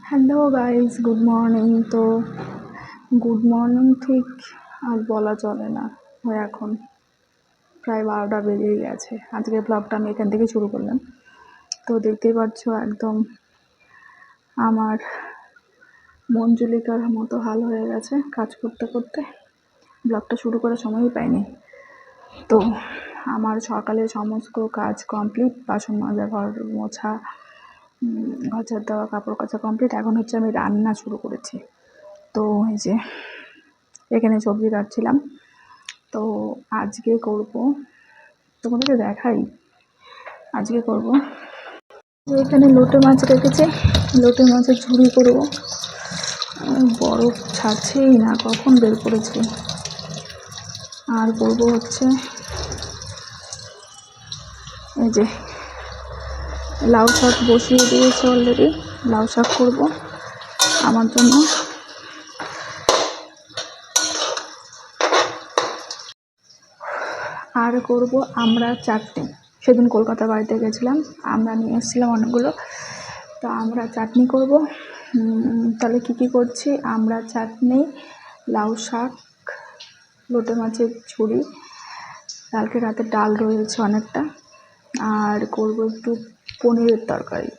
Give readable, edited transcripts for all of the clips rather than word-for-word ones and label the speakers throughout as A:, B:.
A: Hello guys, good morning. তো good morning ঠিক আর বলা চলে না, ওই এখন প্রায় 12টা বেজেই গেছে। আজকের ব্লগটা আমি এখান থেকে শুরু করলাম। তো দেখতেই পাচ্ছ একদম আমার মঞ্জুলিকার মতো হাল হয়ে গেছে কাজ করতে করতে। ব্লগটা শুরু করার সময়ই পাইনি। তো আমার সকালে সমস্ত কাজ কমপ্লিট, বাসন মাজা, ঘর মোছা, ঘর ঝাড় দেওয়া, কাপড় কাচা কমপ্লিট। এখন হচ্ছে আমি রান্না শুরু করেছি। তো এই যে এখানে সবজি কাটছিলাম। তো আজকে করব, তোমাদেরকে দেখাই, আজকে করব এখানে লোটে মাছ রেখেছে, লোটে মাছের ঝুড়ি করব। বরফ ছাড়ছেই না, কখন বের করেছি। আর করব হচ্ছে এই যে লাউ শাক বসিয়ে দিয়েছে অলরেডি, লাউ শাক করব আমার জন্য। আর করব আমরা চাটনি। সেদিন কলকাতা বাড়িতে গেছিলাম, আমরা নিয়ে এসেছিলাম অনেকগুলো। তো আমরা চাটনি করব। তাহলে কী করছি, আমরা চাটনি, লাউ শাক, লোটে মাছের ঝুড়ি, কালকে রাতে ডাল রয়েছে অনেকটা, আর করব একটু পনিরের তরকারি।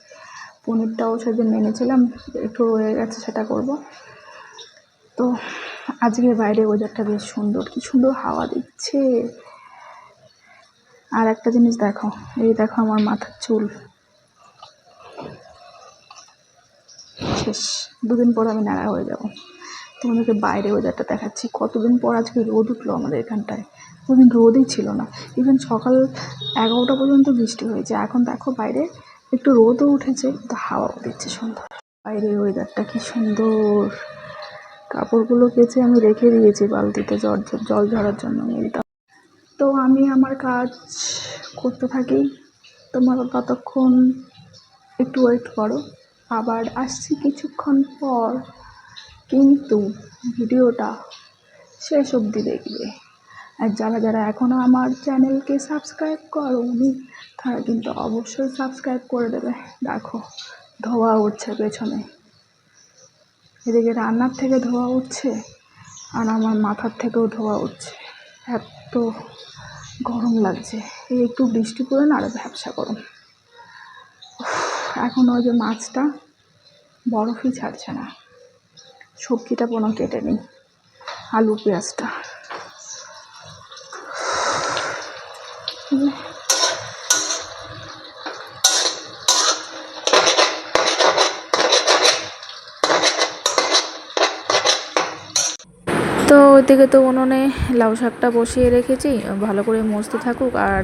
A: পনিরটাও সেদিন এনেছিলাম, একটু রয়ে গেছে, সেটা করব। তো আজকে বাইরে ওয়েদারটা বেশ সুন্দর, কি সুন্দর হাওয়া দিচ্ছে। আর একটা জিনিস দেখো, এই দেখো আমার মাথার চুল শেষ। দুদিন পর আমি ন্যাড়া হয়ে যাব। তোমাদেরকে বাইরে ওয়েদারটা দেখাচ্ছি। কতদিন পর আজকে রোদ উঠলো আমাদের এখানটায়, কোনোদিন রোদই ছিল না। ইভেন সকাল 11টা পর্যন্ত বৃষ্টি হয়েছে। এখন দেখো বাইরে একটু রোদও উঠেছে, তো হাওয়াও দিচ্ছে সুন্দর। বাইরে ওয়েদারটা কি সুন্দর। কাপড়গুলো কেচে আমি রেখে দিয়েছি বালতিতে জল ঝরার জন্য মিলটা। তো আমি আমার কাজ করতে থাকি, তোমরা ততক্ষণ একটু ওয়েট করো, আবার আসছি কিছুক্ষণ পর। কিন্তু ভিডিওটা শেষ অবধি দেখবে। আর যারা যারা এখনও আমার চ্যানেলকে সাবস্ক্রাইব করোনি, তারা কিন্তু অবশ্যই সাবস্ক্রাইব করে দেবে। দেখো ধোঁয়া উঠছে পেছনে, এদিকে রান্নার থেকে ধোঁয়া উঠছে, আর আমার মাথার থেকেও ধোঁয়া উঠছে। এত গরম লাগছে। এই একটু বৃষ্টি পড়ে না, আরও ভ্যাপসা গরম। এখন ওই যে মাছটা বরফই ছাড়ছে না। সবজিটা কোনো কেটে নিই, আলু পেঁয়াজটা। তো ওইদিকে তো উনুনে লাউ শাকটা বসিয়ে রেখেছি, ভালো করে মজতে থাকুক। আর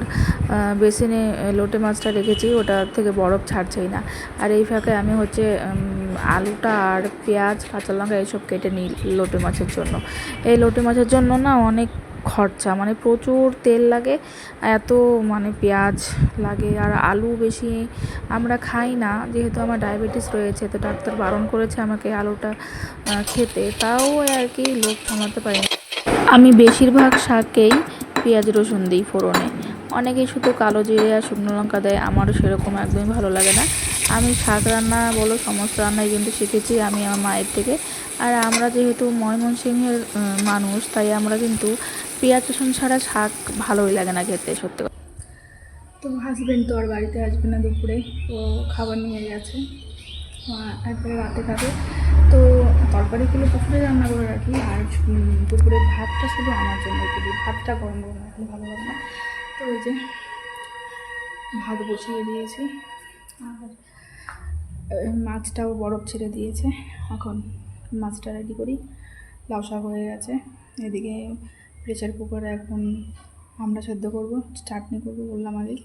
A: বেসিনে লোটে মাছটা রেখেছি, ওটা থেকে বরফ ছাড়ছেই না। আর এই ফাঁকে আমি হচ্ছে আলুটা আর পেঁয়াজ, কাঁচা লঙ্কা এসব কেটে নিই লোটে মাছের জন্য। এই লোটে মাছের জন্য না অনেক খরচা, মানে প্রচুর তেল লাগে, এত মানে পেঁয়াজ লাগে। আর আলু বেশি আমরা খাই না, যেহেতু আমার ডায়াবেটিস রয়েছে, তো ডাক্তার বারণ করেছে আমাকে আলুটা খেতে। তাও আর কি লোভ সামলাতে পারি না। আমি বেশিরভাগ শাকেই পেঁয়াজ রসুন দিই ফোড়নে। অনেকেই শুধু কালো জিরে আর শুকনো লঙ্কা দেয়, আমারও সেরকম একদমই ভালো লাগে না। আমি শাক রান্না বলো, সমস্ত রান্নাই কিন্তু শিখেছি আমি আমার মায়ের থেকে। আর আমরা যেহেতু ময়মনসিংহের মানুষ, তাই আমরা কিন্তু পেঁয়াজ রসুন ছাড়া শাক ভালোই লাগে না খেতে, সত্যি। তো হাজব্যান্ড তো আর বাড়িতে আসবে না দুপুরে, ও খাবার নিয়ে গেছে, একবারে রাতে খাবে। তো তরকারিগুলো দুপুরে রান্না করে রাখি, আর দুপুরের ভাতটা শুধু আমার জন্য করি। ভাতটা গরম গরম এখন ভালো লাগে না। তো ওই যে ভাত বসিয়ে দিয়েছি, আর মাছটাও বরফ ছেড়ে দিয়েছে। এখন মাছটা রেডি করি। লাউ শাক হয়ে গেছে, এদিকে প্রেসার কুকারে এখন আমরা সেদ্ধ করবো, চাটনি করবো বললাম আগেই।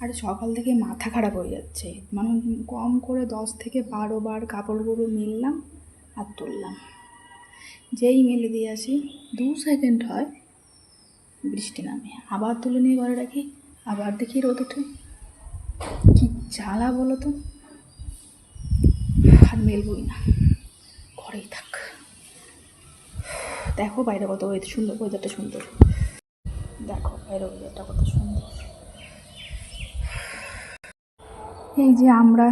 A: আর সকাল থেকে মাথা খারাপ হয়ে যাচ্ছে, মানে কম করে 10 থেকে 12 বার কাপড়গুলো মিললাম আর তুললাম। যেই মেলে দিয়ে আসি 2 সেকেন্ড হয়, বৃষ্টি নামে, আবার তুলে নিয়ে ঘরে রাখি, আবার দেখি রোদ ওঠে। কি জ্বালা বলো তো। আর মেলবই না, ঘরেই থাক। দেখো বাইরে কত সুন্দর, ওয়েদারটা সুন্দর। দেখো বাইরে ওয়েদারটা কত সুন্দর। এই যে আমরা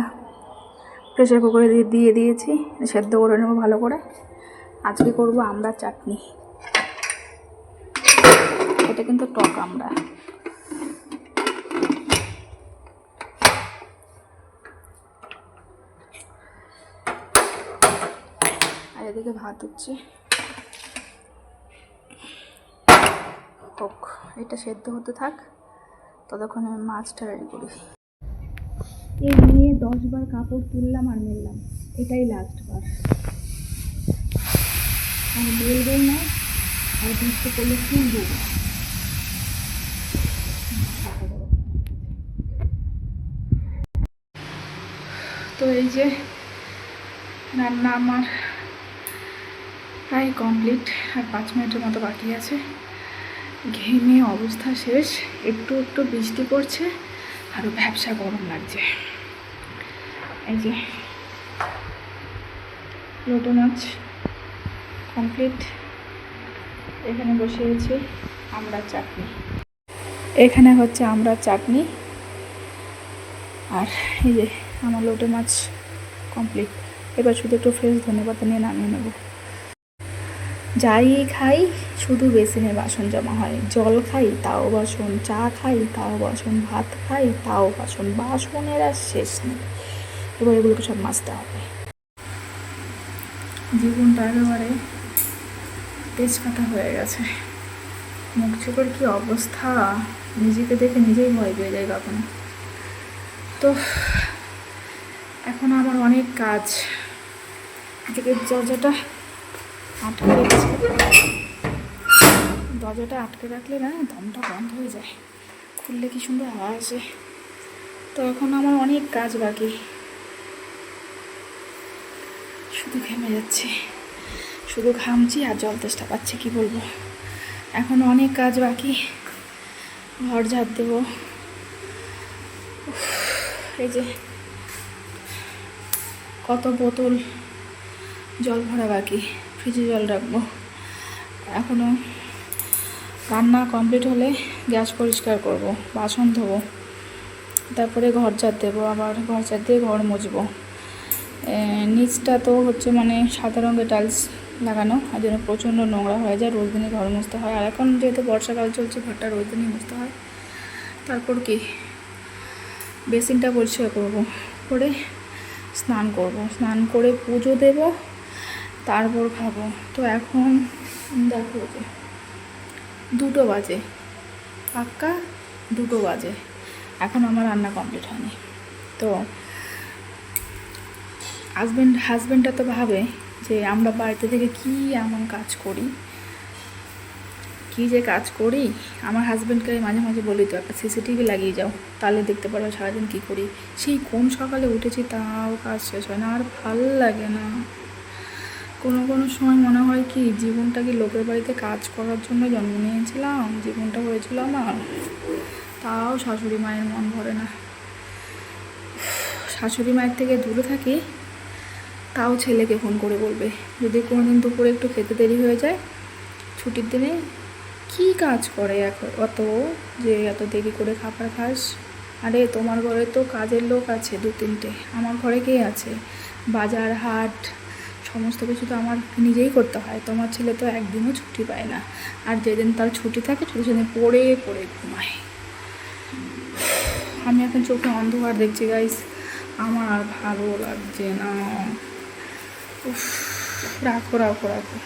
A: প্রেসার কুকারে দিয়ে দিয়েছি, সেদ্ধ করে নেবো ভালো করে। আজকে করব আমড়ার চাটনি। এটা কিন্তু টক আমড়া। আর এদিকে ভাত হচ্ছে, হোক, এটা সেদ্ধ হতে থাক, ততক্ষণে আমি মাছটা রেডি করি। এই নিয়ে 10 বার কাপড় তুললাম আর মেললাম, এটাই লাস্ট বার। আর মেলবেন না, আর বৃষ্টি করলে তুলব। তো এই যে রান্না আমার প্রায় কমপ্লিট, আর 5 মিনিটের মতো বাকি আছে। ঘেমে অবস্থা শেষ, একটু একটু বৃষ্টি পড়ছে, আরও ভ্যাপসা গরম লাগছে। এই যে লোটে মাছ কমপ্লিট, এখানে বসিয়েছি আমড়ার চাটনি। এখানে হচ্ছে আমড়ার চাটনি, আর এই যে আমার লোটে মাছ কমপ্লিট। এবার শুধু একটু ফ্রেশ ধনেপাতা নিয়ে নামিয়ে নেব। যাই খাই শুধু বেসিনে বাসন জমা হয়, জল খাই তাও বাসন, চা খাই তাও বাসন, ভাত খাই তাও বাসন, বাসনের আর শেষ নেই। এবার এগুলোকে সব মাজতে হবে। জীবনটা একেবারে তেজপাতা হয়ে গেছে, মুখ চোখের কী অবস্থা, নিজেকে দেখে নিজেই ভয় পেয়ে যায় কখনো। তো এখন আমার অনেক কাজ। এদিকে দরজাটা আটকে রেখেছে, দরজাটা আটকে রাখলে না দমটা বন্ধ হয়ে যায়, খুললে কি সুন্দর আওয়াজ আসে। তো এখন আমার অনেক কাজ বাকি, শুধু ঘেমে যাচ্ছি, শুধু ঘামছি আর জল তেষ্টা পাচ্ছে, কি বলবো। এখন অনেক কাজ বাকি, ঘর ঝাড় দেবো। এই যে কত বোতল জল ভরা বাকি, ফ্রিজে জল রাখবো। এখনও রান্না কমপ্লিট হলে গ্যাস পরিষ্কার করব, বাসন ধোবো, তারপরে ঘর ঝাড় দেবো, আবার ঘর ঝাড় দিয়ে ঘর মুছবো। নিচটা তো হচ্ছে মানে সাদা রঙের টাইলস লাগানো, আর জন্য প্রচণ্ড নোংরা হয়ে যায়, রোজ দিনই ঘর মুছতে হয়। আর এখন যেহেতু বর্ষাকাল চলছে, ঘরটা রোজ দিনই মুছতে হয়। তারপর কি বেসিনটা পরিষ্কার করবো, করে স্নান করব, স্নান করে পুজো দেব, তারপর খাবো। তো এখন দেখো যে 2টো বাজে, পাক্কা 2টো বাজে, এখন আমার রান্না কমপ্লিট হয়নি। তো হাজব্যান্ডটা তো ভাবে যে আমরা বাড়িতে থেকে কী এমন কাজ করি, কী যে কাজ করি। আমার হাজব্যান্ডকে মাঝে মাঝে বলি, তো একটা সিসিটিভি লাগিয়ে যাও, তাহলে দেখতে পারো সারাদিন কী করি। সেই কোন সকালে উঠেছি তাও কাজ শেষ হয় না, আর ভাল লাগে না। কোনো কোনো সময় মনে হয় কি জীবনটা কি লোকের বাড়িতে কাজ করার জন্য জন্ম নিয়েছিলাম, জীবনটা হয়েছিল আমার। তাও শাশুড়ি মায়ের মন ভরে না, শাশুড়ি মায়ের থেকে দূরে থাকি, তাও ছেলেকে ফোন করে বলবে যদি কোনোদিন দুপুরে একটু খেতে দেরি হয়ে যায় ছুটির দিনে, কি কাজ করে অত যে এত দেরি করে খাবার খাস। আরে তোমার ঘরে তো কাজের লোক আছে 2-3টে, আমার ঘরে কে আছে? বাজার হাট সমস্ত কিছু তো আমার নিজেই করতে হয়। তোমার ছেলে তো একদিনও ছুটি পায় না, আর যেদিন তার ছুটি থাকে ছুটি সেদিন পড়ে পড়ে ঘুমায়। আমি এখন চোখে অন্ধকার দেখছি গাইস, আমার আর ভালো লাগছে না। রাখো রাখো রাখো।